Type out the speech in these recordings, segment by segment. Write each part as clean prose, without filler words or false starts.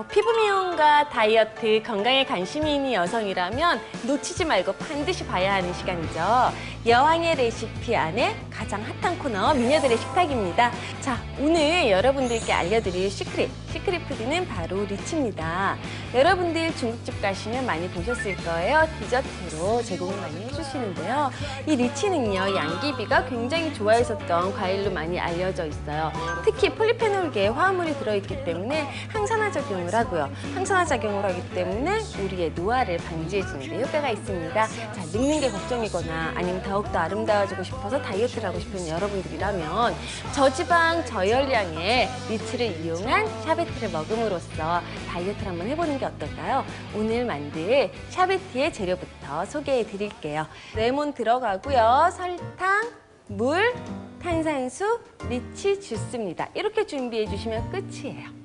피부 미용과 다이어트, 건강에 관심이 있는 여성이라면 놓치지 말고 반드시 봐야 하는 시간이죠. 여왕의 레시피 안에 가장 핫한 코너, 미녀들의 식탁입니다. 자, 오늘 여러분들께 알려드릴 시크릿 푸드는 바로 리치입니다. 여러분들 중국집 가시면 많이 보셨을 거예요. 디저트로 제공을 많이 해주시는데요. 이 리치는요, 양귀비가 굉장히 좋아했었던 과일로 많이 알려져 있어요. 특히 폴리페놀계에 화합물이 들어있기 때문에 항산화 작용을 하고요. 항산화 작용을 하기 때문에 우리의 노화를 방지해주는 데 효과가 있습니다. 자, 늙는 게 걱정이거나 아니면 더욱더 아름다워지고 싶어서 다이어트를 하고 싶은 여러분들이라면 저지방 저열량의 리치를 이용한 샤베트를 먹음으로써 다이어트를 한번 해보는 게 어떨까요? 오늘 만들 샤베트의 재료부터 소개해 드릴게요. 레몬 들어가고요. 설탕, 물, 탄산수, 리치 주스입니다. 이렇게 준비해 주시면 끝이에요.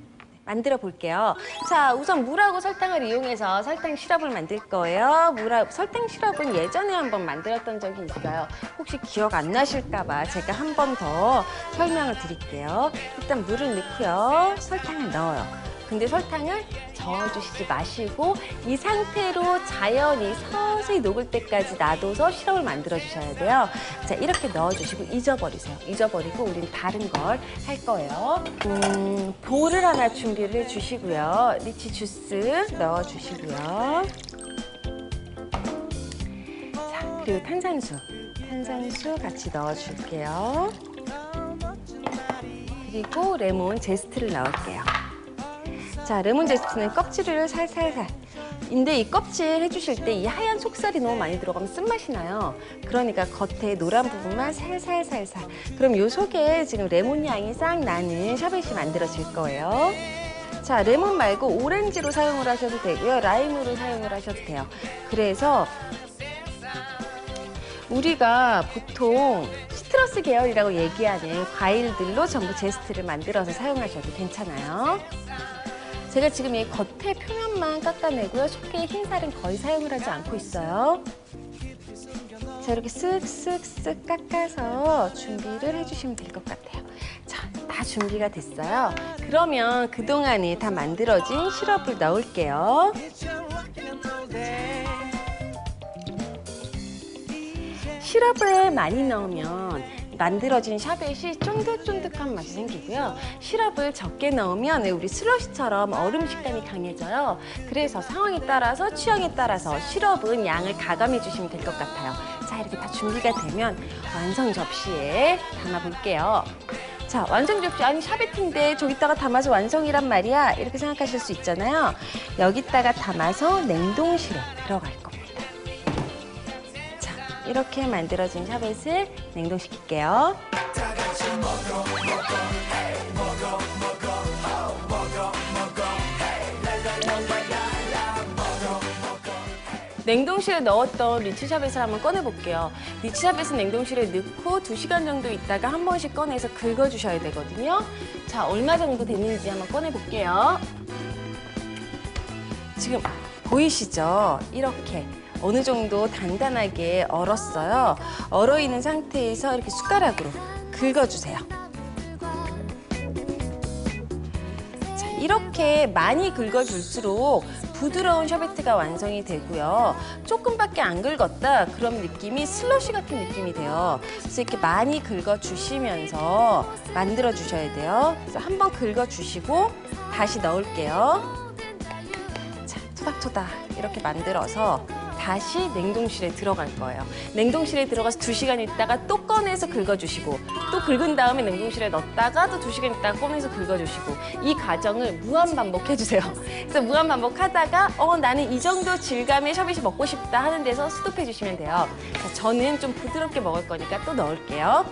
만들어 볼게요. 자, 우선 물하고 설탕을 이용해서 설탕 시럽을 만들 거예요. 설탕 시럽은 예전에 한번 만들었던 적이 있어요. 혹시 기억 안 나실까 봐 제가 한 번 더 설명을 드릴게요. 일단 물을 넣고요. 설탕을 넣어요. 근데 설탕을 저어주시지 마시고 이 상태로 자연히 서서히 녹을 때까지 놔둬서 시럽을 만들어 주셔야 돼요. 자, 이렇게 넣어주시고 잊어버리세요. 잊어버리고 우린 다른 걸 할 거예요. 볼을 하나 준비를 해주시고요. 리치 주스 넣어주시고요. 자, 그리고 탄산수 같이 넣어줄게요. 그리고 레몬 제스트를 넣을게요. 자, 레몬 제스트는 껍질을 살살살. 근데 이 껍질 해주실 때 이 하얀 속살이 너무 많이 들어가면 쓴맛이 나요. 그러니까 겉에 노란 부분만 살살살살. 그럼 요 속에 지금 레몬 향이 싹 나는 샤베트이 만들어질 거예요. 자, 레몬 말고 오렌지로 사용을 하셔도 되고요. 라임으로 사용을 하셔도 돼요. 그래서 우리가 보통 시트러스 계열이라고 얘기하는 과일들로 전부 제스트를 만들어서 사용하셔도 괜찮아요. 제가 지금 이 겉에 표면만 깎아내고요. 속에 흰살은 거의 사용을 하지 않고 있어요. 자, 이렇게 쓱쓱쓱 깎아서 준비를 해주시면 될 것 같아요. 자, 다 준비가 됐어요. 그러면 그동안에 다 만들어진 시럽을 넣을게요. 시럽을 많이 넣으면 만들어진 샤베트이 쫀득쫀득한 맛이 생기고요. 시럽을 적게 넣으면 우리 슬러시처럼 얼음 식감이 강해져요. 그래서 상황에 따라서 취향에 따라서 시럽은 양을 가감해 주시면 될 것 같아요. 자, 이렇게 다 준비가 되면 완성 접시에 담아 볼게요. 자, 완성 접시, 아니 샤베트인데 저기다가 담아서 완성이란 말이야, 이렇게 생각하실 수 있잖아요. 여기다가 담아서 냉동실에 들어갈 겁니다. 이렇게 만들어진 샤베트을 냉동시킬게요. 냉동실에 넣었던 리치 샤베트를 한번 꺼내볼게요. 리치 샤베트 냉동실에 넣고 2시간 정도 있다가 한 번씩 꺼내서 긁어주셔야 되거든요. 자, 얼마 정도 됐는지 한번 꺼내볼게요. 지금 보이시죠? 이렇게. 어느 정도 단단하게 얼었어요. 얼어있는 상태에서 이렇게 숟가락으로 긁어주세요. 자, 이렇게 많이 긁어줄수록 부드러운 샤베트가 완성이 되고요. 조금밖에 안 긁었다, 그럼 느낌이 슬러시 같은 느낌이 돼요. 그래서 이렇게 많이 긁어주시면서 만들어주셔야 돼요. 그래서 한번 긁어주시고 다시 넣을게요. 자, 토닥토닥 이렇게 만들어서 다시 냉동실에 들어갈 거예요. 냉동실에 들어가서 2시간 있다가 또 꺼내서 긁어주시고, 또 긁은 다음에 냉동실에 넣었다가 또 2시간 있다가 꺼내서 긁어주시고, 이 과정을 무한반복해주세요. 그래서 무한반복하다가 나는 이 정도 질감의 샤베트 먹고 싶다 하는 데서 스톱해주시면 돼요. 자, 저는 좀 부드럽게 먹을 거니까 또 넣을게요.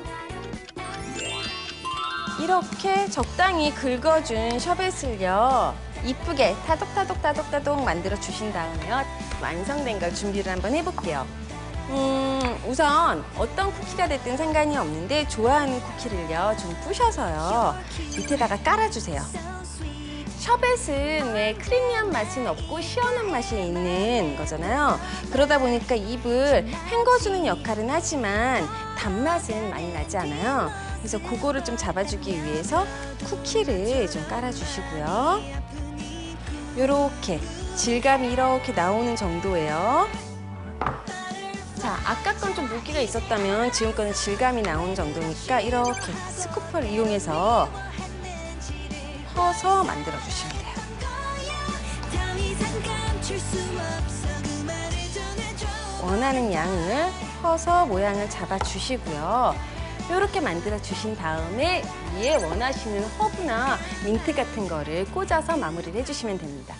이렇게 적당히 긁어준 샤베트를요, 이쁘게 타독타독 만들어 주신 다음에요, 완성된 걸 준비를 한번 해볼게요. 우선 어떤 쿠키가 됐든 상관이 없는데 좋아하는 쿠키를요 좀 부셔서요 밑에다가 깔아주세요. 셔벳은 왜 크리미한 맛은 없고 시원한 맛이 있는 거잖아요. 그러다 보니까 입을 헹궈주는 역할은 하지만 단맛은 많이 나지 않아요. 그래서 그거를 좀 잡아주기 위해서 쿠키를 좀 깔아주시고요. 요렇게 질감이 이렇게 나오는 정도예요. 자, 아까 건 좀 물기가 있었다면 지금 거는 질감이 나오는 정도니까 이렇게 스쿠퍼를 이용해서 퍼서 만들어 주시면 돼요. 원하는 양을 퍼서 모양을 잡아 주시고요. 이렇게 만들어 주신 다음에 위에 원하시는 허브나 민트 같은 거를 꽂아서 마무리를 해주시면 됩니다.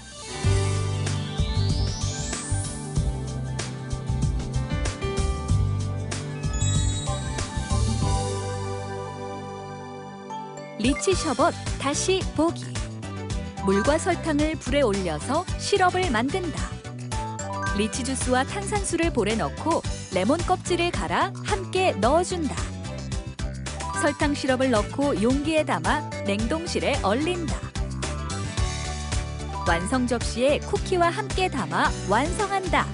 리치 셔벗 다시 보기. 물과 설탕을 불에 올려서 시럽을 만든다. 리치 주스와 탄산수를 볼에 넣고 레몬 껍질을 갈아 함께 넣어준다. 설탕 시럽을 넣고 용기에 담아 냉동실에 얼린다. 완성 접시에 쿠키와 함께 담아 완성한다.